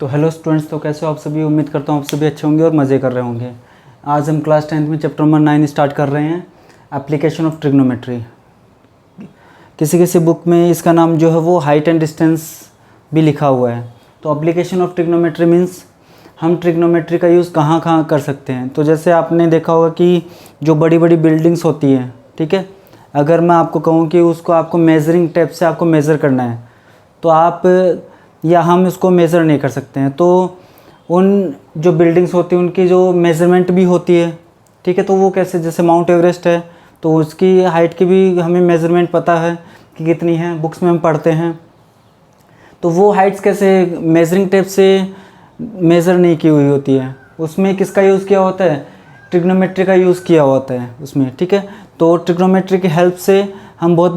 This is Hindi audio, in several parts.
तो हेलो स्टूडेंट्स, तो कैसे हो आप सभी। उम्मीद करता हूँ आप सभी अच्छे होंगे और मज़े कर रहे होंगे। आज हम क्लास 10th में चैप्टर नंबर 9 स्टार्ट कर रहे हैं, एप्लीकेशन ऑफ ट्रिग्नोमेट्री। किसी किसी बुक में इसका नाम जो है वो हाइट एंड डिस्टेंस भी लिखा हुआ है। तो एप्लीकेशन ऑफ ट्रिग्नोमेट्री मीन्स हम ट्रिग्नोमेट्री का यूज़ कहाँ कहाँ कर सकते हैं। तो जैसे आपने देखा होगा कि जो बड़ी बड़ी बिल्डिंग्स होती हैं, ठीक है, अगर मैं आपको कहूँ कि उसको आपको मेज़रिंग टेप से आपको मेज़र करना है, तो आप या हम इसको मेज़र नहीं कर सकते हैं। तो उन जो बिल्डिंग्स होती हैं उनकी जो मेज़रमेंट भी होती है, ठीक है। तो वो कैसे, जैसे माउंट एवरेस्ट है तो उसकी हाइट की भी हमें मेज़रमेंट पता है कि कितनी है, बुक्स में हम पढ़ते हैं। तो वो हाइट्स कैसे मेज़रिंग टेप से मेज़र नहीं की हुई होती है, उसमें किसका यूज़ किया होता है, ट्रिग्नोमेट्री का यूज़ किया होता है उसमें, ठीक है। तो ट्रिग्नोमेट्री की हेल्प से हम बहुत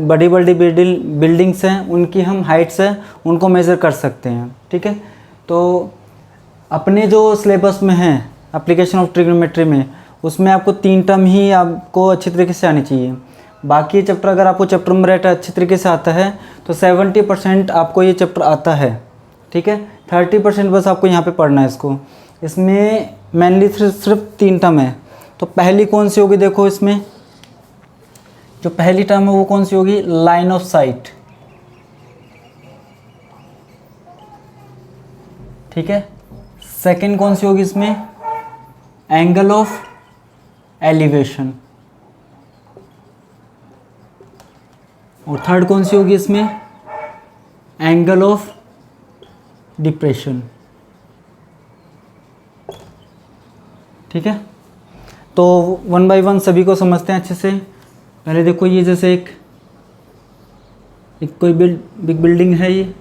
बड़ी बड़ी बिल्डिंग्स हैं, उनकी हम हाइट्स हैं उनको मेज़र कर सकते हैं, ठीक है। तो अपने जो सिलेबस में है एप्लीकेशन ऑफ ट्रिग्नोमेट्री में, उसमें आपको 3 टर्म ही आपको अच्छी तरीके से आनी चाहिए। बाकी चैप्टर अगर आपको चैप्टर नंबर 8 अच्छी तरीके से आता है तो 70% आपको ये चैप्टर आता है, ठीक है। 30% बस आपको यहाँ पे पढ़ना है इसको। इसमें मेनली सिर्फ 3 टर्म है। तो पहली कौन सी होगी, देखो इसमें जो पहली टर्म है वो कौन सी होगी, लाइन ऑफ साइट, ठीक है। सेकंड कौन सी होगी इसमें, एंगल ऑफ एलिवेशन। और थर्ड कौन सी होगी इसमें, एंगल ऑफ डिप्रेशन, ठीक है। तो 1 बाय 1 सभी को समझते हैं अच्छे से। पहले देखो, ये जैसे एक कोई बिग बिल्डिंग है ये,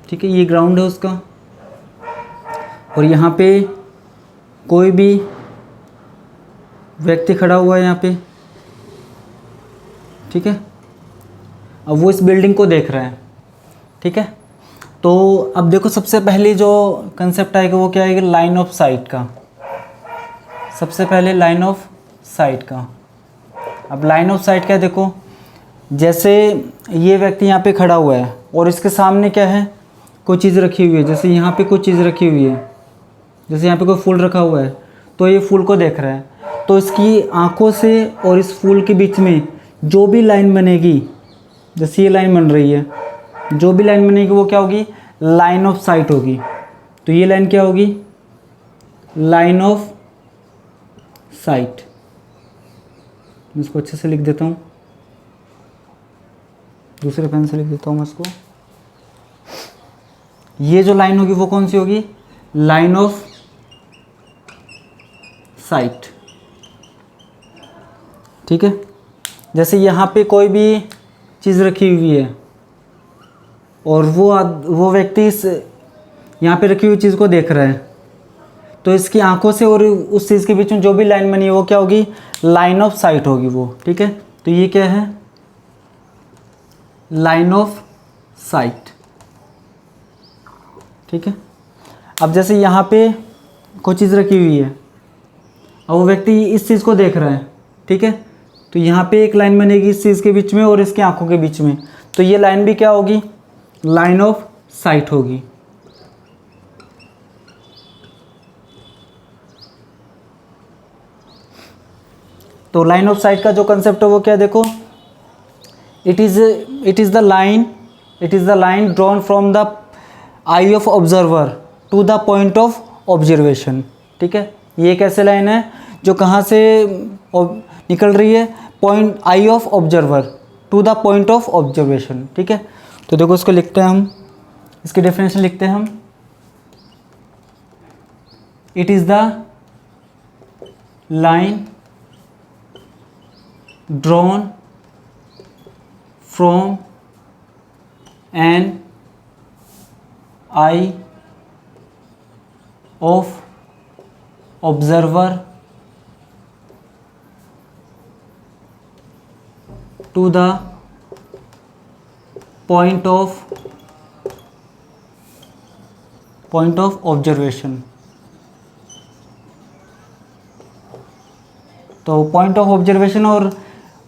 ठीक है, ये ग्राउंड है उसका, और यहाँ पे कोई भी व्यक्ति खड़ा हुआ है यहाँ पे, ठीक है। अब वो इस बिल्डिंग को देख रहा है, ठीक है। तो अब देखो, सबसे पहले जो कंसेप्ट आएगा वो क्या आएगा, लाइन ऑफ साइट का। सबसे पहले लाइन ऑफ साइट का। अब लाइन ऑफ साइट क्या है, देखो जैसे ये व्यक्ति यहाँ पे खड़ा हुआ है और इसके सामने क्या है, कोई चीज़ रखी हुई है। जैसे यहाँ पे कोई चीज़ रखी हुई है, जैसे यहाँ पे कोई फूल रखा हुआ है, तो ये फूल को देख रहा है। तो इसकी आंखों से और इस फूल के बीच में जो भी लाइन बनेगी, जैसे ये लाइन बन रही है, जो भी लाइन बनेगी वो क्या होगी, लाइन ऑफ साइट होगी। तो ये लाइन क्या होगी, लाइन ऑफ साइट। मैं इसको अच्छे से लिख देता हूँ, दूसरे पेन से लिख देता हूँ मैं इसको। ये जो लाइन होगी वो कौन सी होगी, लाइन ऑफ साइट, ठीक है। जैसे यहाँ पे कोई भी चीज़ रखी हुई है और वो व्यक्ति इस यहाँ पे रखी हुई चीज़ को देख रहा है, तो इसकी आंखों से और उस चीज़ के बीच में जो भी लाइन बनी है वो क्या होगी, लाइन ऑफ साइट होगी वो, ठीक है। तो ये क्या है, लाइन ऑफ साइट, ठीक है। अब जैसे यहाँ पे कोई चीज़ रखी हुई है और वो व्यक्ति इस चीज़ को देख रहा है, ठीक है। तो यहाँ पे एक लाइन बनेगी इस चीज़ के बीच में और इसकी आंखों के बीच में, तो ये लाइन भी क्या होगी, लाइन ऑफ साइट होगी। तो लाइन ऑफ साइट का जो कंसेप्ट है वो क्या है, देखो it is the line drawn from the eye of observer to the point of observation, ठीक है। ये कैसे लाइन है, जो कहाँ से निकल रही है, point eye of observer to the point of observation, ठीक है। तो देखो इसको लिखते हैं हम, इसकी डेफिनेशन लिखते हैं हम, it is the line drawn from an eye of observer to the point of observation। तो पॉइंट ऑफ ऑब्जर्वेशन और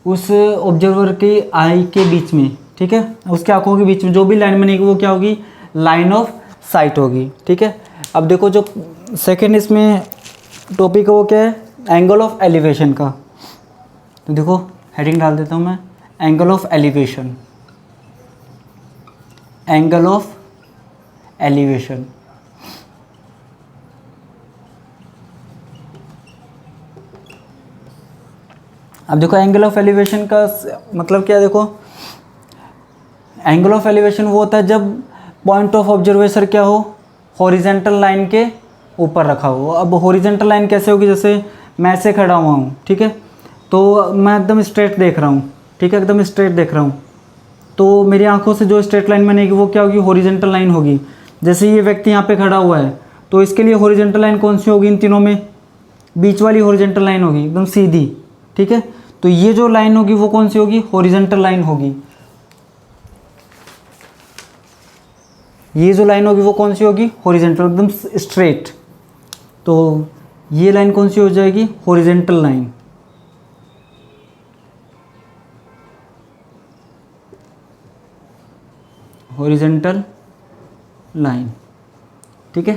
उस ऑब्जर्वर के आई के बीच में, ठीक है, उसके आंखों के बीच में जो भी लाइन बनेगी वो क्या होगी, लाइन ऑफ साइट होगी। ठीक है, अब देखो जो सेकंड इसमें टॉपिक है वो क्या है, एंगल ऑफ एलिवेशन का। तो देखो हेडिंग डाल देता हूँ मैं, angle of elevation, angle of elevation. अब देखो एंगल ऑफ एलिवेशन का मतलब क्या है, देखो एंगल ऑफ एलिवेशन वो होता है जब पॉइंट ऑफ ऑब्जर्वेशन क्या हो, हॉरिजेंटल लाइन के ऊपर रखा हो। अब हॉरिजेंटल लाइन कैसे होगी, जैसे मैं ऐसे खड़ा हुआ हूँ, ठीक है, तो मैं एकदम स्ट्रेट देख रहा हूँ, ठीक है, एकदम स्ट्रेट देख रहा हूँ, तो मेरी आंखों से जो स्ट्रेट लाइन बनेगी वो क्या होगी, हॉरिजेंटल लाइन होगी। जैसे ये व्यक्ति यहाँ पे खड़ा हुआ है, तो इसके लिए हॉरिजेंटल लाइन कौन सी होगी, इन तीनों में बीच वाली हॉरिजेंटल लाइन होगी, एकदम सीधी। ठीक है, तो ये जो लाइन होगी वो कौन सी होगी, हॉरिजेंटल लाइन होगी। ये जो लाइन होगी वो कौन सी होगी, हॉरिजेंटल, एकदम स्ट्रेट। तो ये लाइन कौन सी हो जाएगी, हॉरिजेंटल लाइन। Horizontal line. ठीक है,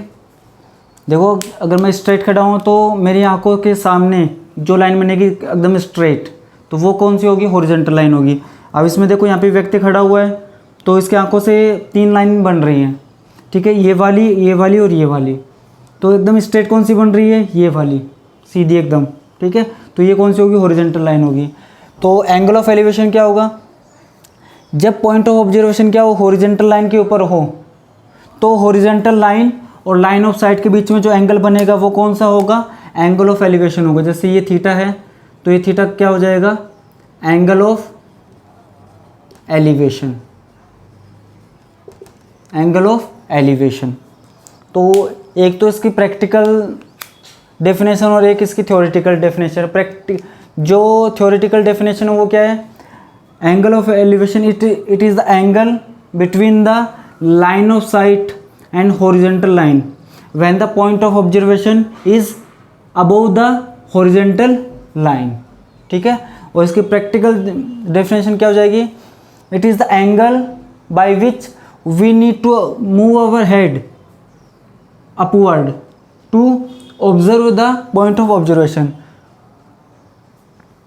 देखो अगर मैं स्ट्रेट खड़ा हूँ तो मेरी आंखों के सामने जो लाइन बनेगी एकदम स्ट्रेट, तो वो कौन सी होगी, हॉरिजेंटल लाइन होगी। अब इसमें देखो यहाँ पे व्यक्ति खड़ा हुआ है, तो इसकी आंखों से 3 लाइन बन रही हैं। ठीक है, ये वाली और ये वाली, तो एकदम स्ट्रेट कौन सी बन रही है, ये वाली सीधी एकदम। ठीक है, तो ये कौन सी होगी, हॉरिजेंटल लाइन होगी। तो एंगल ऑफ एलिवेशन क्या होगा, जब पॉइंट ऑफ ऑब्जर्वेशन क्या हो, हॉरिजेंटल लाइन के ऊपर हो, तो हॉरिजेंटल लाइन और लाइन ऑफ साइट के बीच में जो एंगल बनेगा वो कौन सा होगा, एंगल ऑफ एलिवेशन होगा। जैसे ये थीटा है, तो ये थीटा क्या हो जाएगा, angle of elevation, angle of elevation. तो एक तो इसकी प्रैक्टिकल डेफिनेशन और एक इसकी थ्योरेटिकल डेफिनेशन। जो थ्योरेटिकल डेफिनेशन है वो क्या है, angle of elevation it is the angle between the line of sight and horizontal line when the point of observation is above the horizontal line. ठीक है, और इसकी प्रैक्टिकल डेफिनेशन क्या हो जाएगी, it is the angle by which we need to move our head upward to observe the point of observation.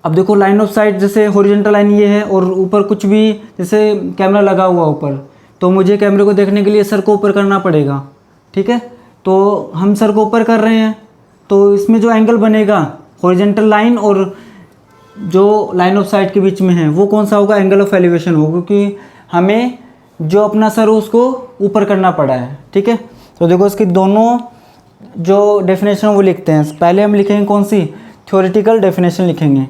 अब देखो लाइन ऑफ साइट, जैसे हॉरिजेंटल लाइन ये है और ऊपर कुछ भी, जैसे कैमरा लगा हुआ ऊपर, तो मुझे कैमरे को देखने के लिए सर को ऊपर करना पड़ेगा। ठीक है, तो हम सर को ऊपर कर रहे हैं, तो इसमें जो एंगल बनेगा हॉरिजेंटल लाइन और जो लाइन ऑफ साइट के बीच में है वो कौन सा होगा, एंगल ऑफ एलिवेशन होगा, क्योंकि हमें जो अपना सर उसको ऊपर करना पड़ा है। ठीक है, तो देखो इसकी दोनों जो डेफिनेशन वो लिखते हैं। पहले हम लिखेंगे कौन सी, थ्योरेटिकल डेफिनेशन लिखेंगे।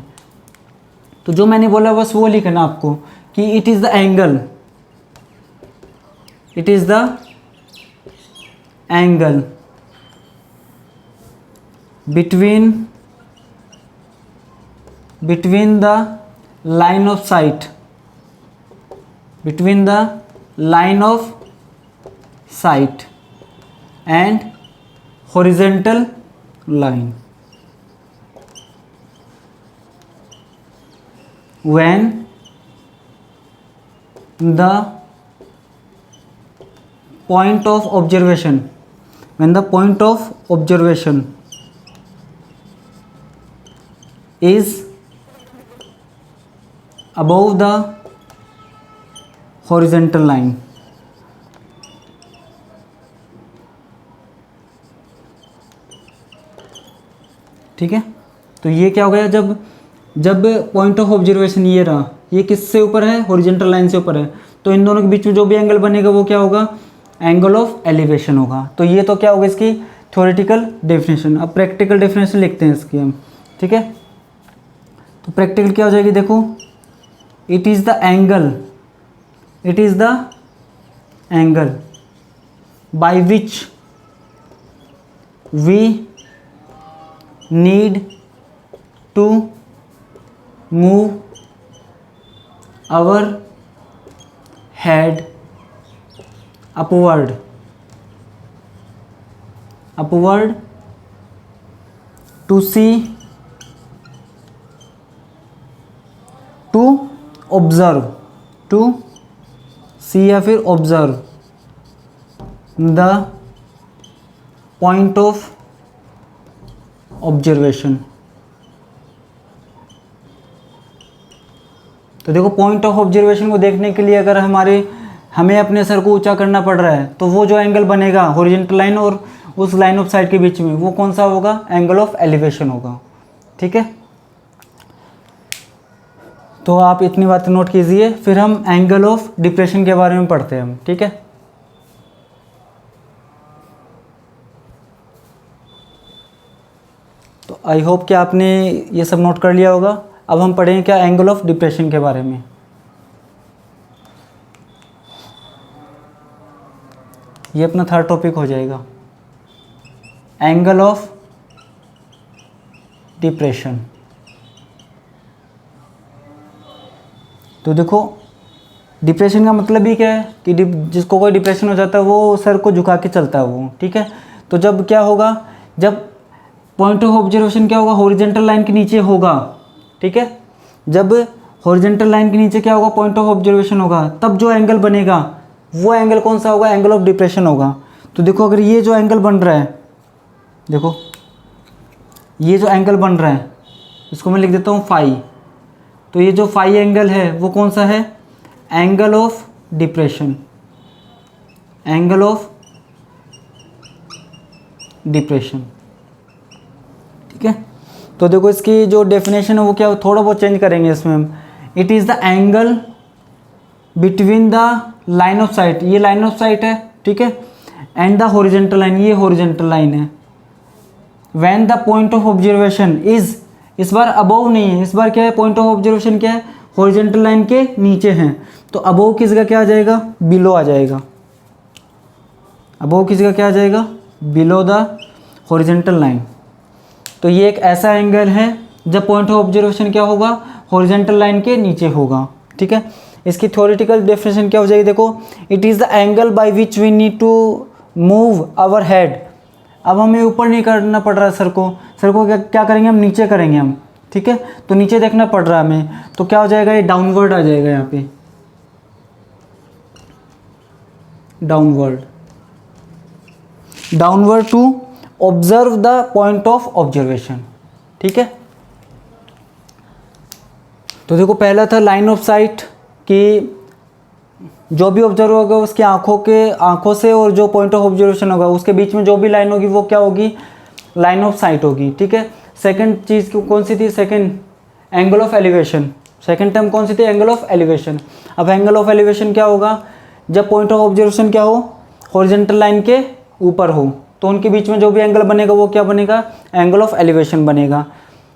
तो जो मैंने बोला बस वो लिखना आपको कि it is the angle, it is the angle between the line of sight, between the line of sight and horizontal line when the point of observation is above the horizontal line। ठीक है, तो ये क्या हो गया, जब पॉइंट ऑफ ऑब्जर्वेशन ये रहा, ये किससे ऊपर है, हॉरिजेंटल लाइन से ऊपर है, तो इन दोनों के बीच में जो भी एंगल बनेगा वो क्या होगा, एंगल ऑफ एलिवेशन होगा। तो ये तो क्या होगा इसकी थ्योरेटिकल डेफिनेशन। अब प्रैक्टिकल डेफिनेशन लिखते हैं इसकी हम। ठीक है, तो प्रैक्टिकल क्या हो जाएगी, देखो it is the angle by which we need to move our head upward to see, to observe, to see या फिर observe the point of observation. तो देखो पॉइंट ऑफ ऑब्जर्वेशन को देखने के लिए अगर हमें अपने सर को ऊंचा करना पड़ रहा है तो वो जो एंगल बनेगा हॉरिजॉन्टल लाइन और उस लाइन ऑफ साइट के बीच में, वो कौन सा होगा? एंगल ऑफ एलिवेशन होगा। ठीक है, तो आप इतनी बातें नोट कीजिए, फिर हम एंगल ऑफ डिप्रेशन के बारे में पढ़ते हैं हम। ठीक है, तो आई होप कि आपने ये सब नोट कर लिया होगा। अब हम पढ़ेंगे क्या? एंगल ऑफ डिप्रेशन के बारे में। ये अपना थर्ड टॉपिक हो जाएगा, एंगल ऑफ डिप्रेशन। तो देखो डिप्रेशन का मतलब भी क्या है कि जिसको कोई डिप्रेशन हो जाता है वो सर को झुका के चलता है वो। ठीक है, तो जब क्या होगा, जब पॉइंट ऑफ ऑब्जर्वेशन क्या होगा? हॉरिजॉन्टल लाइन के नीचे होगा। ठीक है, जब हॉरिजॉन्टल लाइन के नीचे क्या होगा? पॉइंट ऑफ ऑब्जर्वेशन होगा, तब जो एंगल बनेगा वो एंगल कौन सा होगा? एंगल ऑफ डिप्रेशन होगा। तो देखो अगर ये जो एंगल बन रहा है, देखो ये जो एंगल बन रहा है इसको मैं लिख देता हूँ फाई। तो ये जो फाई एंगल है वो कौन सा है? Angle of depression, angle of depression. ठीक है, तो देखो इसकी जो डेफिनेशन है वो क्या, थोड़ा बहुत चेंज करेंगे इसमें हम। It is the angle between the line of site, ये लाइन ऑफ साइट है। ठीक है, एंड द हॉरिजॉन्टल लाइन, ये हॉरिजॉन्टल लाइन है। When the point of observation is, इस बार अबव नहीं है, इस बार क्या है? पॉइंट ऑफ ऑब्जर्वेशन क्या है? हॉरिजॉन्टल लाइन के नीचे है। तो अबव किस जगह क्या आ जाएगा? बिलो आ जाएगा। अबव किस जगह क्या आ जाएगा? Below the horizontal line. तो ये एक ऐसा एंगल है जब पॉइंट ऑफ ऑब्जर्वेशन क्या होगा? हॉरिजॉन्टल लाइन के नीचे होगा। ठीक है, इसकी थ्योरेटिकल डेफिनेशन क्या हो जाएगी? देखो, it is the angle by which we need to move our head. अब हमें ऊपर नहीं करना पड़ रहा है सर को क्या करेंगे हम? नीचे करेंगे हम। ठीक है, तो नीचे देखना पड़ रहा है हमें, तो क्या हो जाएगा? ये डाउनवर्ड आ जाएगा यहाँ पे, downward to observe the point of observation. ठीक है, तो देखो पहला था लाइन ऑफ साइट कि जो भी ऑब्जर्व होगा उसकी आंखों से और जो पॉइंट ऑफ ऑब्जर्वेशन होगा उसके बीच में जो भी लाइन होगी वो क्या होगी? लाइन ऑफ साइट होगी। ठीक है, सेकंड चीज़ कौन सी थी? Second angle of elevation. Second term कौन सी थी? Angle of elevation. अब एंगल ऑफ एलिवेशन क्या होगा? जब पॉइंट ऑफ ऑब्जर्वेशन क्या हो? हॉरिजॉन्टल लाइन के ऊपर हो, तो उनके बीच में जो भी एंगल बनेगा वो क्या बनेगा? एंगल ऑफ एलिवेशन बनेगा।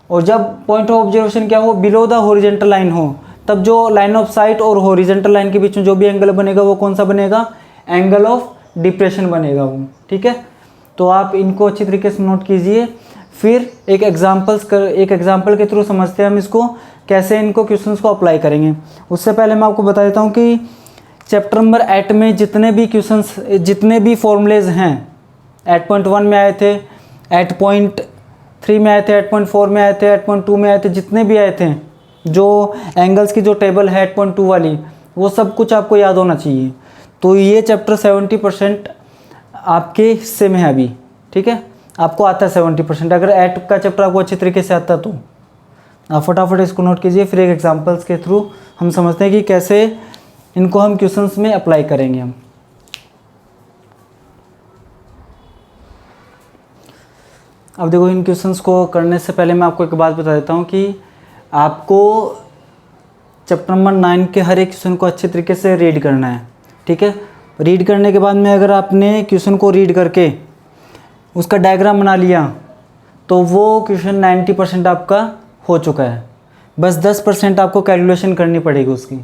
और जब पॉइंट ऑफ ऑब्जर्वेशन क्या हो? बिलो द हॉरिजॉन्टल लाइन हो, तब जो लाइन ऑफ साइट और हॉरिजॉन्टल लाइन के बीच में जो भी एंगल बनेगा वो कौन सा बनेगा? एंगल ऑफ डिप्रेशन बनेगा वो। ठीक है, तो आप इनको अच्छी तरीके से नोट कीजिए। फिर एक एग्जाम्पल के थ्रू समझते हैं हम इसको, कैसे इनको क्वेश्चंस को अप्लाई करेंगे। उससे पहले मैं आपको बता देता हूँ कि चैप्टर नंबर 8 में जितने भी क्वेश्चंस, जितने भी फॉर्मूलेज हैं, 8.1 में आए थे, 8.3 में आए थे, 8.4 में आए थे, 8.2 में आए थे, जितने भी आए थे, जो एंगल्स की जो टेबल है 8.2 वाली, वो सब कुछ आपको याद होना चाहिए। तो ये चैप्टर 70% आपके हिस्से में है अभी। ठीक है, आपको आता है 70%। अगर 8 का चैप्टर आपको अच्छी तरीके से आता तो आप फटाफट इसको नोट कीजिए। फिर एक एग्जांपल्स के थ्रू हम समझते हैं कि कैसे इनको हम क्वेश्चंस में अप्लाई करेंगे हम। अब देखो, इन क्वेश्चंस को करने से पहले मैं आपको एक बात बता देता हूँ कि आपको चैप्टर नंबर 9 के हर एक क्वेश्चन को अच्छे तरीके से रीड करना है। ठीक है, रीड करने के बाद में अगर आपने क्वेश्चन को रीड करके उसका डायग्राम बना लिया तो वो क्वेश्चन 90% आपका हो चुका है। बस 10% आपको कैलकुलेशन करनी पड़ेगी उसकी।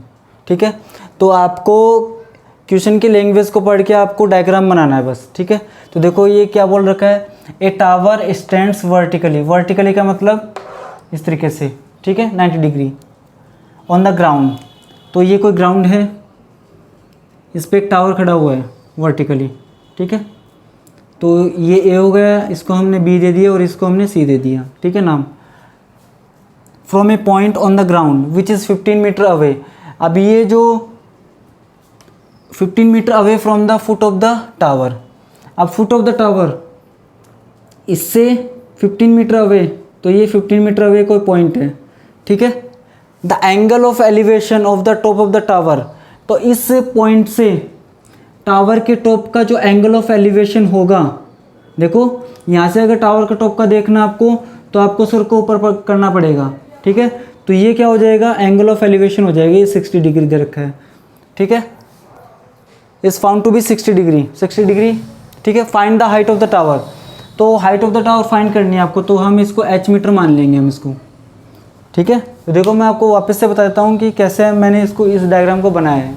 ठीक है, तो आपको क्वेश्चन की लैंग्वेज को पढ़ के आपको डायग्राम बनाना है बस। ठीक है, तो देखो ये क्या बोल रखा है? ए टावर स्टैंड्स वर्टिकली। वर्टिकली का मतलब इस तरीके से, ठीक है, 90 डिग्री ऑन द ग्राउंड। तो ये कोई ग्राउंड है, इस पर एक टावर खड़ा हुआ है वर्टिकली। ठीक है, तो ये ए हो गया, इसको हमने बी दे दिया और इसको हमने सी दे दिया। ठीक है, नाम from a point on the ground which is 15 meter away. अब ये जो 15 meter away from the foot of the tower, अब फुट ऑफ द टावर, इससे 15 मीटर अवे, तो ये 15 मीटर अवे कोई पॉइंट है, ठीक है। The angle of elevation of the top of the tower, तो इस पॉइंट से टावर के टॉप का जो एंगल ऑफ एलिवेशन होगा, देखो यहाँ से अगर टावर का टॉप का देखना आपको, तो आपको सिर को ऊपर करना पड़ेगा, ठीक है। तो ये क्या हो जाएगा, एंगल ऑफ एलिवेशन हो जाएगा, ये 60 डिग्री दे रखा है, ठीक है। Is found to be 60 degree, ठीक है। Find the height of the tower, तो height of the tower find करनी है आपको, तो हम इसको h मीटर मान लेंगे हम इसको, ठीक है। तो देखो मैं आपको वापस से बता देता हूँ कि कैसे मैंने इसको, इस डायग्राम को बनाया है।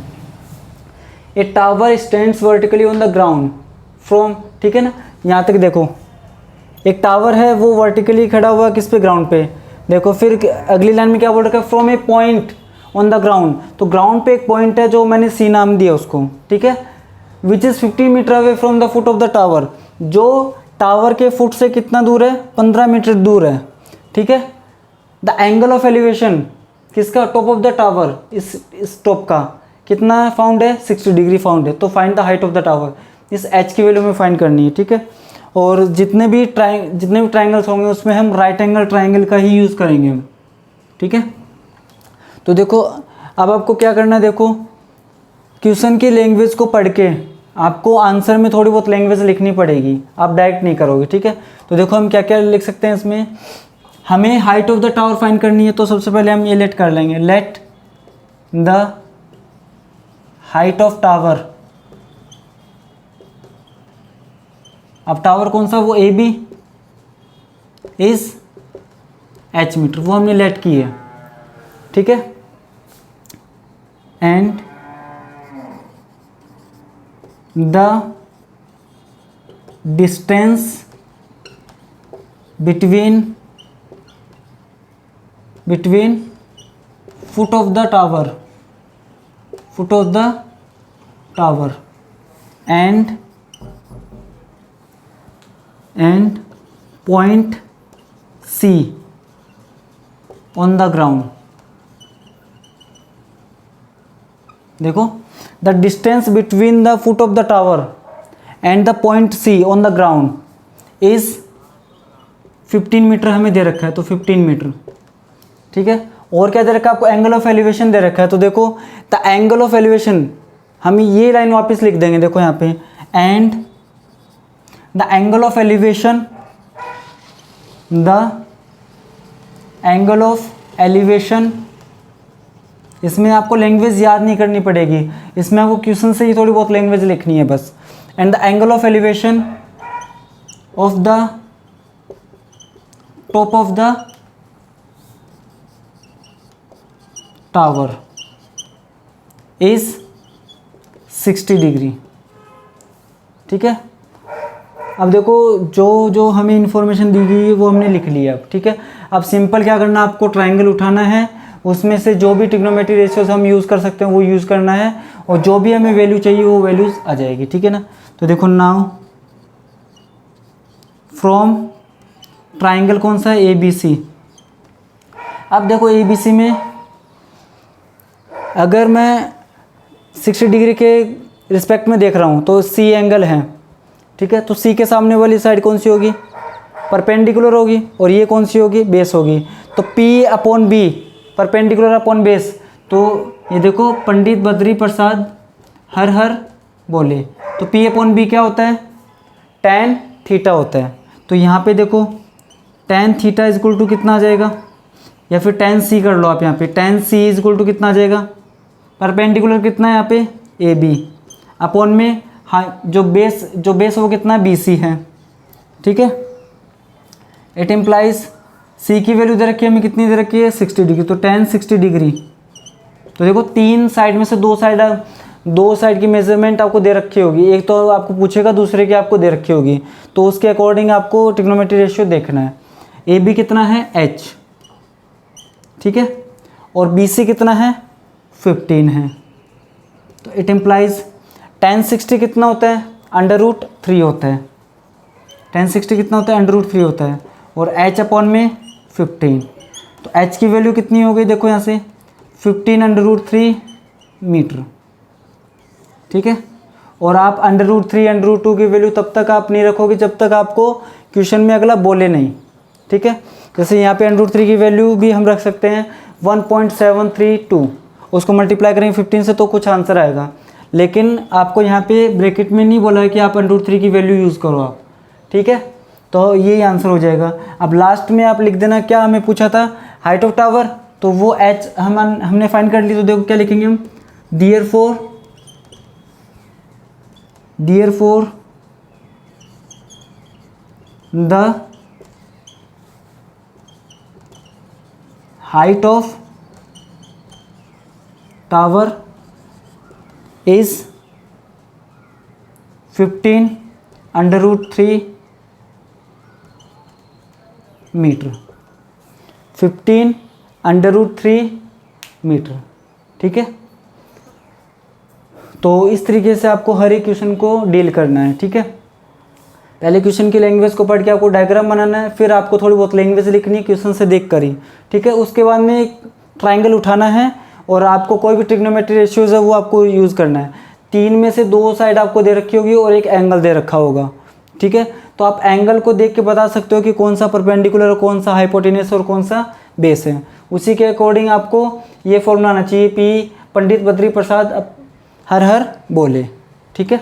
ए tower stands vertically on the ground from, ठीक है ना, यहाँ तक देखो एक टावर है वो वर्टिकली खड़ा हुआ किस पे, ग्राउंड पे। देखो फिर अगली लाइन में क्या बोल रखा है, from a point on the ground, तो ग्राउंड पे एक पॉइंट है जो मैंने सी नाम दिया उसको, ठीक है। Which is 15 meter away from the foot of the tower, जो टावर के फुट से कितना दूर है, 15 मीटर दूर है, ठीक है। द एंगल ऑफ एलिवेशन किसका, टॉप ऑफ द टावर, इस टॉप का कितना फाउंड है, 60 डिग्री फाउंड है। तो find the height of the tower, इस h की वैल्यू में फाइंड करनी है, ठीक है। और जितने भी ट्राइंगल्स होंगे उसमें हम राइट एंगल ट्राइंगल का ही यूज़ करेंगे हम, ठीक है। तो देखो अब आपको क्या करना है, देखो क्वेश्चन की लैंग्वेज को पढ़ के आपको आंसर में थोड़ी बहुत लैंग्वेज लिखनी पड़ेगी, आप डायरेक्ट नहीं करोगे, ठीक है। तो देखो हम क्या क्या लिख सकते हैं इसमें, हमें height of the tower find करनी है, तो सबसे पहले हम ये लेट कर लेंगे, let the height of tower. अब टावर कौन सा, वो A B is h metre, वो हमने लेट की है, ठीक है। And the distance between foot of the tower and point C on the ground. देखो the distance between the foot of the tower and the point C on the ground is 15 metre हमें दे रखा है, तो 15 मीटर, ठीक है। और क्या दे रखा है आपको, एंगल ऑफ एलिवेशन दे रखा है, तो देखो द एंगल ऑफ एलिवेशन, हम ये लाइन वापस लिख देंगे, देखो यहाँ पे, and the angle of elevation, इसमें आपको लैंग्वेज याद नहीं करनी पड़ेगी, इसमें आपको क्वेश्चन से ही थोड़ी बहुत लैंग्वेज लिखनी है बस। And the angle of elevation of the top of the tower is 60 degree, ठीक है। अब देखो जो हमें इन्फॉर्मेशन दी गई है वो हमने लिख लिया अब, ठीक है। अब सिंपल क्या करना, आपको ट्राइंगल उठाना है, उसमें से जो भी ट्रिग्नोमेट्री रेशियोज हम यूज़ कर सकते हैं वो यूज़ करना है, और जो भी हमें वैल्यू चाहिए वो वैल्यूज़ आ जाएगी, ठीक है ना। तो देखो नाउ फ्रॉम ट्राइंगल कौन सा है, ABC। अब देखो ABC में अगर मैं 60 डिग्री के रिस्पेक्ट में देख रहा हूँ तो C एंगल है, ठीक है। तो C के सामने वाली साइड कौन सी होगी, परपेंडिकुलर होगी, और ये कौन सी होगी, बेस होगी। तो P upon B, perpendicular upon base, तो ये देखो पंडित बद्री प्रसाद हर हर बोले, तो P अपॉन B क्या होता है, tan थीटा होता है। तो यहाँ पे देखो tan theta is equal to कितना आ जाएगा, या फिर tan C कर लो आप, यहाँ पे tan C is equal to कितना आ जाएगा, परपेंडिकुलर कितना है यहाँ पे AB, अपॉन में हाँ जो बेस वो कितना है, BC है, ठीक है। इट इम्प्लाइज C की वैल्यू दे रखी है हमें, कितनी दे रखी है, 60 डिग्री, तो tan 60 डिग्री। तो देखो तीन साइड में से दो साइड की मेजरमेंट आपको दे रखी होगी, एक तो आपको पूछेगा, दूसरे की आपको दे रखी होगी, तो उसके अकॉर्डिंग आपको ट्रिग्नोमेट्री रेशियो देखना है। AB कितना है, H, ठीक है, और BC कितना है, 15 है। तो इट इम्प्लाइज tan 60 कितना होता है, √3 होता है, tan 60 कितना होता है, √3 होता है, और H अपॉन में 15। तो H की वैल्यू कितनी हो गई, देखो यहाँ से 15 √3 मीटर, ठीक है। और आप √3 √2 की वैल्यू तब तक आप नहीं रखोगे जब तक आपको क्वेश्चन में अगला बोले नहीं, ठीक है। जैसे यहाँ पे √3 की वैल्यू भी हम रख सकते हैं 1.732, उसको मल्टीप्लाई करेंगे 15 से तो कुछ आंसर आएगा, लेकिन आपको यहाँ पे ब्रैकेट में नहीं बोला है कि आप √3 की वैल्यू यूज़ करो आप, ठीक है। तो ये आंसर हो जाएगा। अब लास्ट में आप लिख देना, क्या हमें पूछा था, हाइट ऑफ टावर, तो वो h हमने फाइंड कर ली, तो देखो क्या लिखेंगे हम, therefore the height of tower is 15 √3 meter, 15 √3 meter, ठीक है। तो इस तरीके से आपको हर एक क्वेश्चन को डील करना है, ठीक है। पहले क्वेश्चन की लैंग्वेज को पढ़ के आपको डायग्राम बनाना है, फिर आपको थोड़ी बहुत लैंग्वेज लिखनी है क्वेश्चन से देख कर ही, ठीक है। उसके बाद में एक ट्राइंगल उठाना है और आपको कोई भी ट्रिग्नोमेट्री रेशियोज है वो आपको यूज़ करना है। 3 में से 2 साइड आपको दे रखी होगी और एक एंगल दे रखा होगा, ठीक है। तो आप एंगल को देख के बता सकते हो कि कौन सा परपेंडिकुलर, कौन सा हाइपोटेनस और कौन सा बेस है। उसी के अकॉर्डिंग आपको ये फॉर्मूला आना चाहिए, पी पंडित बद्री प्रसाद हर हर बोले, ठीक है।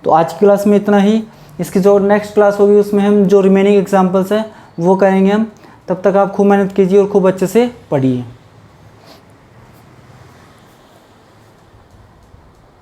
तो आज की क्लास में इतना ही। इसकी जो नेक्स्ट क्लास होगी उसमें हम जो रिमेनिंग एग्जाम्पल्स हैं वो करेंगे हम। तब तक आप खूब मेहनत कीजिए और खूब अच्छे से पढ़िए।